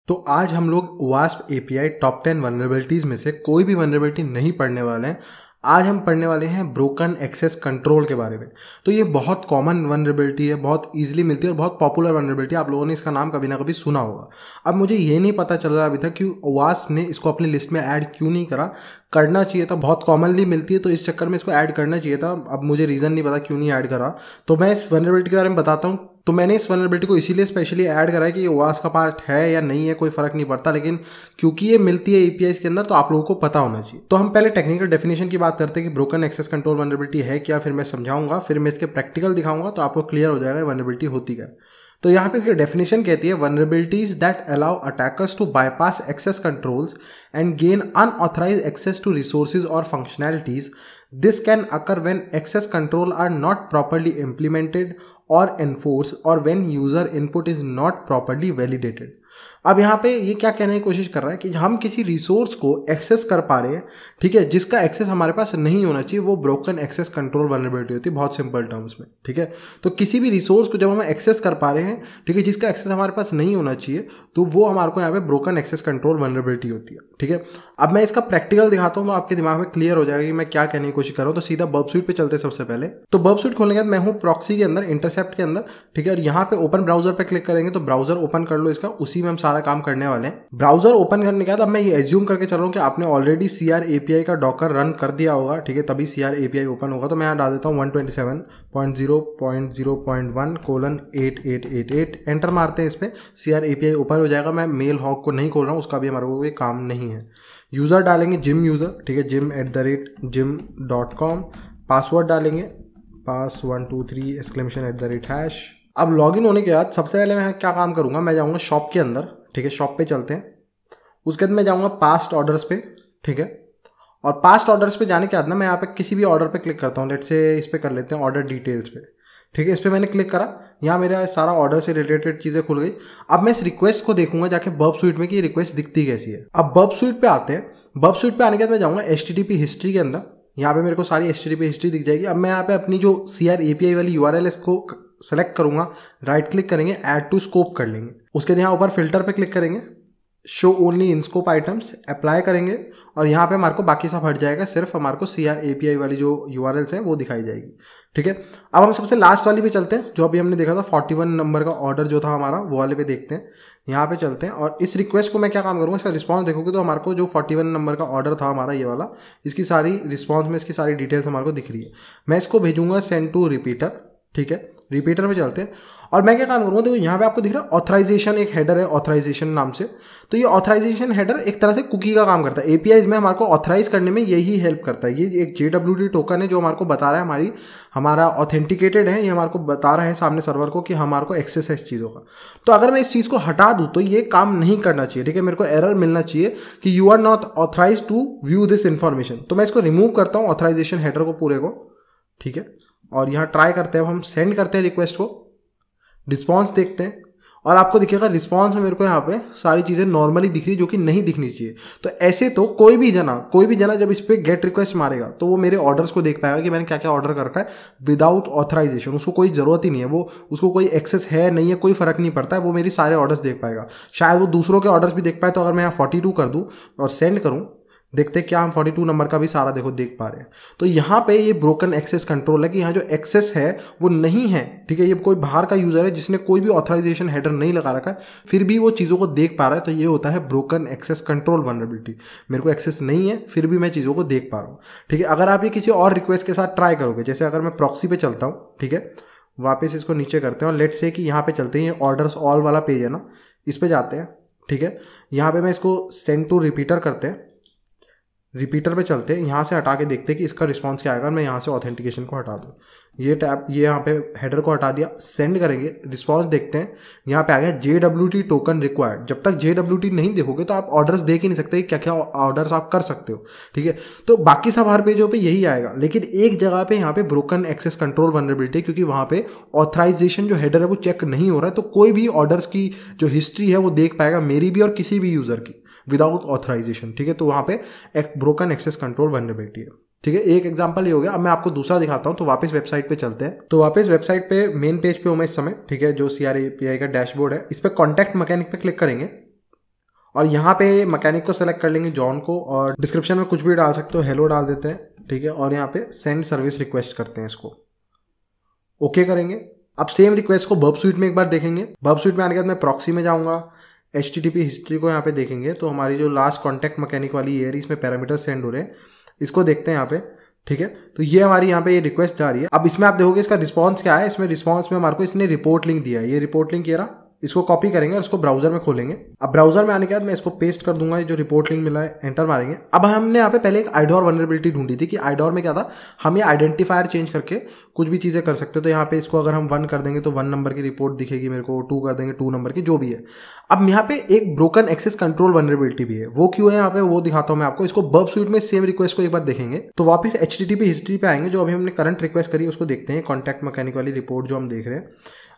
तो आज हम लोग वास्प एपीआई टॉप 10 वनरेबिलिटीज़ में से कोई भी वनरेबिलिटी नहीं पढ़ने वाले हैं। आज हम पढ़ने वाले हैं ब्रोकन एक्सेस कंट्रोल के बारे में। तो ये बहुत कॉमन वनरेबिलिटी है, बहुत इजीली मिलती है और बहुत पॉपुलर वनरेबिलिटी है। आप लोगों ने इसका नाम कभी ना कभी सुना होगा। अब मुझे ये नहीं पता चल रहा अभी तक कि वास्प ने इसको अपनी लिस्ट में ऐड क्यों नहीं करा। करना चाहिए था, बहुत कॉमनली मिलती है तो इस चक्कर में इसको ऐड करना चाहिए था। अब मुझे रीज़न नहीं पता क्यों नहीं ऐड करा। तो मैं इस वनरेबिलिटी के बारे में बताता हूँ। तो मैंने इस वनरेबिलिटी को इसीलिए स्पेशली ऐड करा है कि ये वास्प का पार्ट है या नहीं है कोई फर्क नहीं पड़ता, लेकिन क्योंकि ये मिलती है एपीआई के अंदर तो आप लोगों को पता होना चाहिए। तो हम पहले टेक्निकल डेफिनेशन की बात करते हैं कि ब्रोकन एक्सेस कंट्रोल वनरेबिलिटी है क्या, फिर मैं समझाऊंगा, फिर मैं इसके प्रैक्टिकल दिखाऊंगा तो आपको क्लियर हो जाएगा वनरेबिलिटी होती क्या। तो यहाँ पे इसकी डेफिनेशन कहती है vulnerabilities that allow attackers to bypass access controls and gain unauthorized access to resources और functionalities. This can occur when access control are not properly implemented or enforced or when user input is not properly validated. अब यहाँ पे ये क्या कहने की कोशिश कर रहा है कि हम किसी रिसोर्स को एक्सेस कर पा रहे हैं, ठीक है, जिसका एक्सेस हमारे पास नहीं होना चाहिए, वो ब्रोकन एक्सेस कंट्रोल वनरेबिलिटी होती है, बहुत सिंपल टर्म्स में, ठीक है। तो किसी भी रिसोर्स को जब हम एक्सेस कर पा रहे हैं, ठीक है, जिसका एक्सेस हमारे पास नहीं होना चाहिए, तो वो हमारे को यहाँ पे ब्रोकन एक्सेस कंट्रोल वनरेबिलिटी होती है, ठीक है। अब मैं इसका प्रैक्टिकल दिखाता हूँ तो आपके दिमाग में क्लियर हो जाएगा कि मैं क्या कहने की कोशिश कर रहा हूँ। तो सीधा बर्ब सूट पे चलते हैं सबसे पहले। तो बर्ब सूट खोलने के बाद मैं हूँ प्रॉक्सी के अंदर, इंटरसेप्ट के अंदर, ठीक है, और यहाँ पे ओपन ब्राउजर पे क्लिक करेंगे तो ब्राउजर ओपन कर लो इसका, उसी में हम सारा काम करने वाले हैं। ब्राउजर ओपन करने के बाद अब मैं ये एज्यूम करके चल रहा हूँ कि आपने ऑलरेडी सीआर एपीआई का डॉकर रन कर दिया होगा, ठीक है, तभी सीआर एपीआई ओपन होगा। तो मैं यहाँ डाल देता हूँ 127.0.0.1:8888, एंटर मारते हैं, इस पर सीआर एपीआई ओपन हो जाएगा। मैं मेल हॉक को नहीं खोल रहा हूँ, उसका भी हमारे को कोई काम नहीं है। यूज़र डालेंगे जिम यूज़र, ठीक है, jim@jim.com, पासवर्ड डालेंगे pass123!#। अब लॉगिन होने के बाद सबसे पहले मैं क्या काम करूँगा, मैं जाऊँगा शॉप के अंदर, ठीक है, शॉप पे चलते हैं। उसके बाद मैं जाऊँगा पास्ट ऑर्डर्स पे, ठीक है, और पास्ट ऑर्डर्स पे जाने के बाद ना मैं यहाँ पे किसी भी ऑर्डर पे क्लिक करता हूँ। लेट्स से इस पे कर लेते हैं ऑर्डर डिटेल्स पे, ठीक है, इस पर मैंने क्लिक करा, यहाँ मेरा सारा ऑर्डर से रिलेटेड चीज़ें खुल गई। अब मैं इस रिक्वेस्ट को देखूंगा जाके बर्ब सूट में कि ये रिक्वेस्ट दिखती कैसी है। अब बर्ब सूट पे आते हैं। बर्ब सूट पे आने के बाद मैं जाऊँगा HTTP हिस्ट्री के अंदर, यहाँ पे मेरे को सारी HTTP हिस्ट्री दिख जाएगी। अब मैं यहाँ पे अपनी जो CR API वाली URL है इसको सेलेक्ट करूँगा, राइट क्लिक करेंगे, ऐड टू स्कोप कर लेंगे। उसके बाद यहाँ ऊपर फिल्टर पे क्लिक करेंगे, show only in scope items, apply करेंगे और यहाँ पे हमारे को बाकी सब हट जाएगा, सिर्फ हमारे को CR API वाली जो URLs हैं वो दिखाई जाएगी, ठीक है। अब हम सबसे लास्ट वाली पे चलते हैं, जो अभी हमने देखा था 41 नंबर का ऑर्डर जो था हमारा, वो वाले पे देखते हैं। यहाँ पे चलते हैं और इस रिक्वेस्ट को मैं क्या काम करूँगा, इसका रिस्पांस देखोगे तो हमारे को जो 41 नंबर का ऑर्डर था हमारा ये वाला, इसकी सारी रिस्पांस में इसकी सारी डिटेल्स हमारे को दिख रही है। मैं इसको भेजूंगा सेंड टू रिपीटर, ठीक है, रिपीटर पे चलते हैं और मैं क्या काम करूँगा, देखो यहाँ पे आपको दिख रहा है ऑथराइजेशन, एक हेडर है ऑथराइजेशन नाम से। तो ये ऑथराइजेशन हेडर एक तरह से कुकी का काम करता है। एपीआईज में हमारे को ऑथराइज करने में यही हेल्प करता है। ये एक JWT टोकन है जो हमारे को बता रहा है हमारा ऑथेंटिकेटेड है, ये हमारे को बता रहा है सामने सर्वर को कि हमारे को एक्सेस है इस चीज़ों का। तो अगर मैं इस चीज़ को हटा दूँ तो ये काम नहीं करना चाहिए, ठीक है, मेरे को एरर मिलना चाहिए कि you are not authorize to view this information. तो मैं इसको रिमूव करता हूँ ऑथराइजेशन हेडर को पूरे को, ठीक है, और यहाँ ट्राई करते हैं, हम सेंड करते हैं रिक्वेस्ट को, रिस्पॉन्स देखते हैं और आपको दिखेगा रिस्पॉन्स में मेरे को यहाँ पे सारी चीज़ें नॉर्मली दिख रही जो कि नहीं दिखनी चाहिए। तो ऐसे तो कोई भी जना जब इस पर गेट रिक्वेस्ट मारेगा तो वो मेरे ऑर्डर्स को देख पाएगा कि मैंने क्या क्या ऑर्डर कर रखा है विदाउट ऑथराइजेशन। उसको कोई ज़रूरत ही नहीं है, वो उसको कोई एक्सेस है नहीं है कोई फ़र्क नहीं पड़ता है, वो मेरी सारे ऑर्डर्स देख पाएगा। शायद वो दूसरों के ऑर्डर्स भी देख पाए। तो अगर मैं यहाँ 42 कर दूँ और सेंड करूँ, देखते क्या हम 42 नंबर का भी सारा देखो देख पा रहे हैं। तो यहाँ पे ये ब्रोकन एक्सेस कंट्रोल है कि यहाँ जो एक्सेस है वो नहीं है, ठीक है, ये कोई बाहर का यूज़र है जिसने कोई भी ऑथराइजेशन हेडर नहीं लगा रखा है, फिर भी वो चीज़ों को देख पा रहा है। तो ये होता है ब्रोकन एक्सेस कंट्रोल वनरेबिलिटी। मेरे को एक्सेस नहीं है फिर भी मैं चीज़ों को देख पा रहा हूँ, ठीक है। अगर आप ये किसी और रिक्वेस्ट के साथ ट्राई करोगे, जैसे अगर मैं प्रॉक्सी पे चलता हूँ, ठीक है, वापस इसको नीचे करते हैं और लेट्स से कि यहाँ पे चलते हैं, ये ऑर्डर्स ऑल वाला पेज है ना, इस पर जाते हैं, ठीक है। यहाँ पे मैं इसको सेंड टू रिपीटर करते हैं, रिपीटर पे चलते हैं, यहाँ से हटा के देखते हैं कि इसका रिस्पांस क्या आएगा। मैं यहाँ से ऑथेंटिकेशन को हटा दूँ, ये टैब, ये यहाँ पे हेडर को हटा दिया, सेंड करेंगे, रिस्पांस देखते हैं, यहाँ पे आ गया JWT टोकन रिक्वायर्ड। जब तक JWT नहीं देखोगे तो आप ऑर्डर्स देख ही नहीं सकते क्या क्या ऑर्डर्स आप कर सकते हो, ठीक है। तो बाकी सब हर पेजों पे यही आएगा, लेकिन एक जगह पे यहाँ पे ब्रोकन एक्सेस कंट्रोल वनरेबिलिटी, क्योंकि वहाँ पे ऑथराइजेशन जो हेडर है वो चेक नहीं हो रहा है। तो कोई भी ऑर्डर्स की जो हिस्ट्री है वो देख पाएगा, मेरी भी और किसी भी यूज़र की, विदाउट ऑथराइजेशन, ठीक है। तो वहाँ पे एक ब्रोकन एक्सेस कंट्रोल वनरेबिलिटी है, ठीक है। एक एग्जांपल ये हो गया। अब मैं आपको दूसरा दिखाता हूँ। तो वापस वेबसाइट पे चलते हैं। तो वापस वेबसाइट पे मेन पेज पे हूँ मैं इस समय, ठीक है, जो CR API का डैशबोर्ड है, इस पर कॉन्टैक्ट मैकेनिक पे क्लिक करेंगे, और यहाँ पे मैकेनिक को सेलेक्ट कर लेंगे, जॉन को, और डिस्क्रिप्शन में कुछ भी डाल सकते हो, हेलो डाल देते हैं, ठीक है। और यहाँ पे सेंड सर्विस रिक्वेस्ट करते हैं, इसको ओके करेंगे। अब सेम रिक्वेस्ट को बर्ब स्वीट में एक बार देखेंगे। बर्ब स्वीट में आने के बाद मैं प्रॉक्सी में जाऊँगा, HTTP हिस्ट्री को यहाँ पे देखेंगे तो हमारी जो लास्ट कॉन्टैक्ट मैकेनिक वाली है इसमें पैरामीटर सेंड हो रहे हैं, इसको देखते हैं यहाँ पे, ठीक है। तो ये हमारी यहाँ पे ये रिक्वेस्ट जा रही है। अब इसमें आप देखोगे इसका रिस्पांस क्या है। इसमें रिस्पांस में हमारे को इसने रिपोर्ट लिंक दिया है, ये रिपोर्ट लिंक ये रहा, इसको कॉपी करेंगे और इसको ब्राउजर में खोलेंगे। अब ब्राउजर में आने के बाद मैं इसको पेस्ट कर दूंगा, ये जो रिपोर्ट लिंक मिला है, एंटर मारेंगे। अब हमने यहाँ पे पहले एक आइडोर वनरेबिलिटी ढूंढी थी कि आइडोर में क्या था, हम ये आइडेंटिफायर चेंज करके कुछ भी चीज़ें कर सकते हैं। तो यहाँ पे इसको अगर हम 1 कर देंगे तो 1 नंबर की रिपोर्ट दिखेगी मेरे को, 2 कर देंगे 2 नंबर की, जो भी है। अब यहाँ पे एक ब्रोकन एक्सेस कंट्रोल वनरेबिलिटी भी है, वो क्यों है यहाँ पे वो दिखाता हूँ मैं आपको। इसको बर्ब स्वीट में सेम रिक्वेस्ट को एक बार देखेंगे तो वापस HTTP हिस्ट्री पे आएंगे, जो अभी हमने करंट रिक्वेस्ट करी उसको देखते हैं, कॉन्टैक्ट मैकेनिक वाली रिपोर्ट जो हम देख रहे हैं।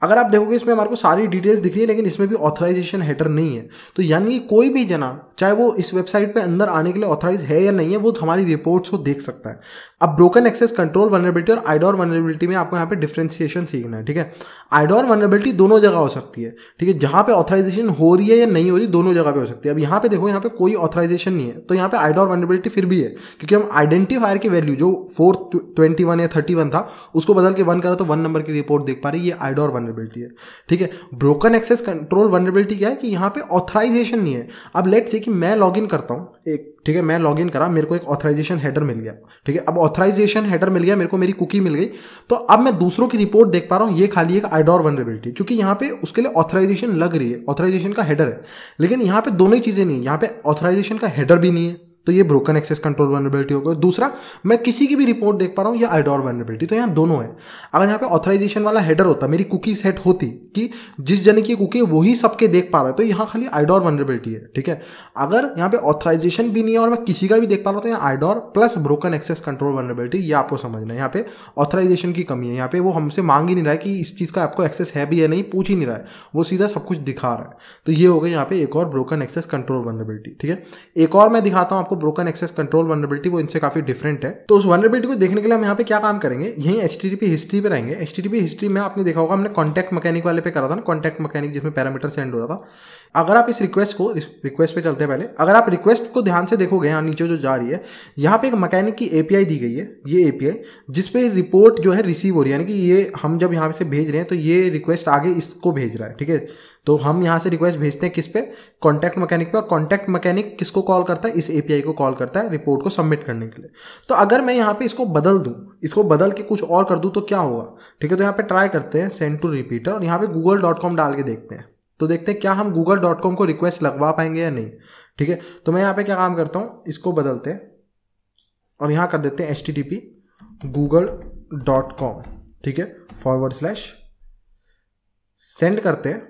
अगर आप देखोगे इसमें हमारे को सारी डिटेल्स दिख रही है, लेकिन इसमें भी ऑथराइजेशन हेडर नहीं है। तो यानी कि कोई भी जना चाहे वो इस वेबसाइट पे अंदर आने के लिए ऑथराइज है या नहीं है, वो हमारी रिपोर्ट्स को देख सकता है। अब ब्रोकन एक्सेस कंट्रोल वनरेबिलिटी और आइडोर वनरेबिलिटी में आपको यहाँ पे डिफरेंशिएशन सीखना है, ठीक है। आइडोर वनरेबिलिटी दोनों जगह हो सकती है, ठीक है, जहाँ पे ऑथराइजेशन हो रही है या नहीं हो रही, दोनों जगह पे हो सकती है। अब यहाँ पे देखो, यहाँ पे कोई ऑथराइजेशन नहीं है, तो यहाँ पे आइडोर वनरेबिलिटी फिर भी है, क्योंकि हम आइडेंटिफायर की वैल्यू जो 421 या 31 था उसको बदल के 1 करा तो 1 नंबर की रिपोर्ट देख पा रही है, ये आइडोर वनरेबिलिटी है, ठीक है। ब्रोकन एक्सेस कंट्रोल वनरेबिलिटी क्या है कि यहाँ पे ऑथराइजेशन नहीं है। अब लेट्स से कि मैं लॉगिन करता हूँ एक, ठीक है, मैं लॉगिन करा, मेरे को एक ऑथराइजेशन हेडर मिल गया, ठीक है। अब ऑथराइजेशन हेडर मिल गया मेरे को, मेरी कुकी मिल गई, तो अब मैं दूसरों की रिपोर्ट देख पा रहा हूँ। ये खाली एक आइडोर वनरेबिलिटी, क्योंकि यहाँ पे उसके लिए ऑथराइजेशन लग रही है, ऑथराइजेशन का हेडर है, लेकिन यहाँ पे दोनों ही चीजें नहीं है, यहाँ पे ऑथराइजेशन का हेडर भी नहीं है, तो ये ब्रोकन एक्सेस कंट्रोल वनरेबिलिटी होगा। दूसरा, मैं किसी की भी रिपोर्ट देख पा रहा हूँ, ये आइडोर वनरेबिलिटी, तो यहाँ दोनों है। अगर यहाँ पे ऑथराइजेशन वाला हेडर होता, मेरी कुकी सेट होती कि जिस जन की कुकी है वही सबके देख पा रहा है, तो यहाँ खाली आइडोर वनरेबिलिटी है, ठीक है। अगर यहाँ पे ऑथराइजेशन भी नहीं है और मैं किसी का भी देख पा रहा हूँ, तो यहाँ IDOR plus broken access control vulnerability, ये आपको समझना है। यहाँ पे ऑथराइजेशन की कमी है, यहाँ पे वो हमसे मांग ही नहीं रहा है कि इस चीज़ का आपको एक्सेस है भी या नहीं, पूछ ही नहीं रहा है, वो सीधा सब कुछ दिखा रहा है। तो ये हो गई यहाँ पे एक और ब्रोकन एक्सेस कंट्रोल वनरेबिलिटी, ठीक है। एक और मैं दिखाता हूँ आपको ब्रोकन एक्सेस कंट्रोल वनरेबिलिटी, वो इनसे काफी डिफरेंट है। तो उस वनरेबिलिटी को देखने के लिए हम यहाँ पे क्या काम करेंगे, यही HTTP हिस्ट्री पे रहेंगे। HTTP हिस्ट्री में आपने देखा होगा, हमने कॉन्टैक्ट मैकेनिक वाले पे करा था ना, कॉन्टैक्ट मैकेनिक जिसमें पैरामीटर सेंड हो रहा था। अगर आप इस रिक्वेस्ट पे चलते हैं पहले, अगर आप रिक्वेस्ट को ध्यान से देखोगे, यहाँ नीचे जो जा रही है, यहाँ पे एक मैकेनिक की API दी गई है, ये API जिसपे रिपोर्ट जो है रिसीव हो रही है, यानी कि ये हम जब यहाँ से भेज रहे हैं तो ये रिक्वेस्ट आगे इसको भेज रहा है, ठीक है। तो हम यहाँ से रिक्वेस्ट भेजते हैं किस पे, कॉन्टैक्ट मैकेनिक पे, और कॉन्टैक्ट मैकेनिक किसको कॉल करता है, इस API को कॉल करता है रिपोर्ट को सबमिट करने के लिए। तो अगर मैं यहाँ पे इसको बदल दूँ, इसको बदल के कुछ और कर दूँ तो क्या होगा, ठीक है। तो यहाँ पे ट्राई करते हैं सेंड टू रिपीटर, और यहाँ पे google.com डाल के देखते हैं, तो देखते हैं क्या हम google.com को रिक्वेस्ट लगवा पाएंगे या नहीं, ठीक है। तो मैं यहाँ पे क्या काम करता हूँ, इसको बदलते हैं और यहाँ कर देते हैं HTTP google.com, ठीक है, / सेंड करते हैं।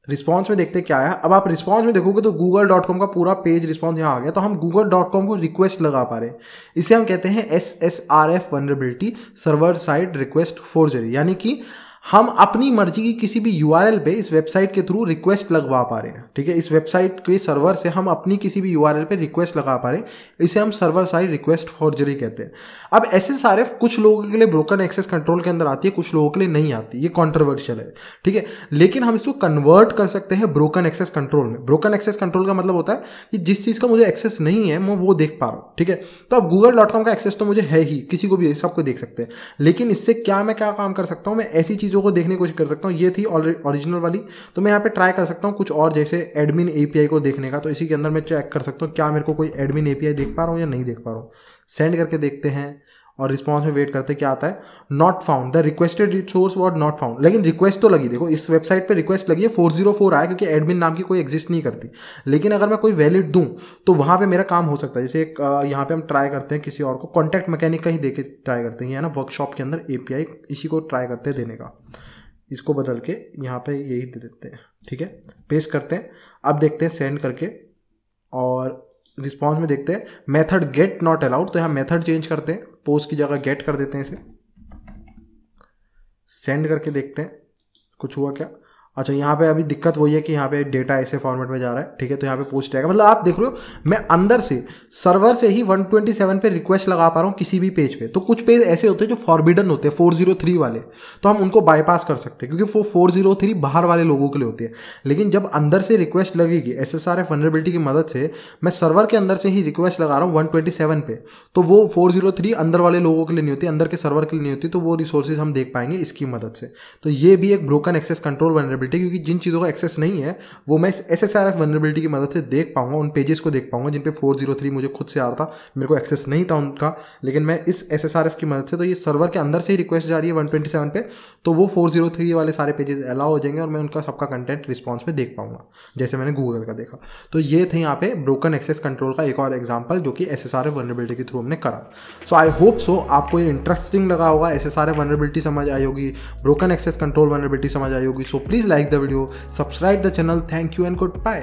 रिस्पॉन्स में देखते क्या है। अब आप रिस्पॉन्स में देखोगे तो google.com का पूरा पेज रिस्पॉन्स यहाँ आ गया, तो हम google.com को रिक्वेस्ट लगा पा रहे हैं। इसे हम कहते हैं SSRF vulnerability, server side request forgery, यानी कि हम अपनी मर्जी की किसी भी URL पे इस वेबसाइट के थ्रू रिक्वेस्ट लगवा पा रहे हैं, ठीक है। इस वेबसाइट के सर्वर से हम अपनी किसी भी URL पे रिक्वेस्ट लगा पा रहे हैं, इसे हम सर्वर साइड रिक्वेस्ट फोर्जरी कहते हैं। अब SSRF कुछ लोगों के लिए ब्रोकन एक्सेस कंट्रोल के अंदर आती है, कुछ लोगों के लिए नहीं आती, ये कॉन्ट्रोवर्शियल है, ठीक है। लेकिन हम इसको कन्वर्ट कर सकते हैं ब्रोकन एक्सेस कंट्रोल में। ब्रोकन एक्सेस कंट्रोल का मतलब होता है कि जिस चीज़ का मुझे एक्सेस नहीं है मैं वो देख पा रहा हूँ, ठीक है। तो अब google.com का एक्सेस तो मुझे है ही, किसी को भी, सबको देख सकते हैं, लेकिन इससे मैं क्या काम कर सकता हूँ, मैं ऐसी चीज़ों को देखने की कोशिश कर सकता हूँ। ये थी ओरिजिनल वाली, तो मैं यहाँ पे ट्राई कर सकता हूँ कुछ और, जैसे एडमिन API को देखने का। तो इसी के अंदर मैं चेक कर सकता हूँ क्या मेरे को कोई एडमिन API देख पा रहा हूँ या नहीं देख पा रहा हूँ। सेंड करके देखते हैं और रिस्पॉन्स में वेट करते क्या आता है, not found, the requested resource was not found. लेकिन रिक्वेस्ट तो लगी, देखो इस वेबसाइट पे रिक्वेस्ट लगी है, 404 आया, क्योंकि एडमिन नाम की कोई एग्जिस्ट नहीं करती। लेकिन अगर मैं कोई वैलिड दूं तो वहां पे मेरा काम हो सकता है। जैसे एक यहाँ पे हम ट्राई करते हैं किसी और को, कॉन्टैक्ट मैकेनिक का ही देके ट्राई करते हैं, है ना, वर्कशॉप के अंदर API, इसी को ट्राई करते हैं देने का। इसको बदल के यहाँ पे यही दे देते हैं, ठीक है, पेस्ट करते हैं। अब देखते हैं सेंड करके, और रिस्पॉन्स में देखते हैं मेथड गेट नॉट अलाउड, तो यहाँ मेथड चेंज करते हैं, पोस्ट की जगह गेट कर देते हैं इसे। सेंड करके देखते हैं कुछ हुआ क्या, अच्छा, यहाँ पे अभी दिक्कत वही है कि यहाँ पे डेटा ऐसे फॉर्मेट में जा रहा है, ठीक है। तो यहाँ पे पोस्ट आएगा, मतलब आप देख रहे हो मैं अंदर से सर्वर से ही 127 पे रिक्वेस्ट लगा पा रहा हूँ किसी भी पेज पे। तो कुछ पेज ऐसे होते हैं जो फॉरबिडन होते हैं 403 वाले, तो हम उनको बाईपास कर सकते हैं क्योंकि वो 403 बाहर वाले लोगों के लिए होती है। लेकिन जब अंदर से रिक्वेस्ट लगेगी SSRF वल्नरेबिलिटी की मदद से, मैं सर्वर के अंदर से ही रिक्वेस्ट लगा रहा हूँ 127 पे, तो वो 403 अंदर वाले लोगों के लिए नहीं होती, अंदर के सर्वर के लिए नहीं होती। तो वो रिसोर्सेज हम देख पाएंगे इसकी मदद से। तो ये भी एक ब्रोकन एक्सेस कंट्रोल वल्नरेबिलिटी, क्योंकि जिन चीज़ों का एक्सेस नहीं है वो मैं SSRF वल्नरेबिलिटी की मदद से देख पाऊंगा, उन पेजेस को देख पाऊंगा जिन पे 403 मुझे खुद से आ रहा था, मेरे को एक्सेस नहीं था उनका, लेकिन मैं इस SSRF की मदद से, तो ये सर्वर के अंदर से ही रिक्वेस्ट जा रही है 127 पे, तो वो 403 वाले सारे पेजेस अलाउ हो जाएंगे और मैं उनका सबका कंटेंट रिस्पॉन्स में देख पाऊंगा, जैसे मैंने गूगल का देखा। तो ये थे यहाँ पे ब्रोकन एक्सेस कंट्रोल का एक और एग्जाम्पल जो कि SSRF वल्नरेबिलिटी के थ्रू हमने करा। सो आई होप सो आपको ये इंटरेस्टिंग लगा होगा, SSRF वल्नरेबिलिटी समझ आई होगी, ब्रोकन एक्सेस कंट्रोल वल्नरेबिलिटी समझ आई होगी। So please like the video, subscribe the channel. Thank you and good bye.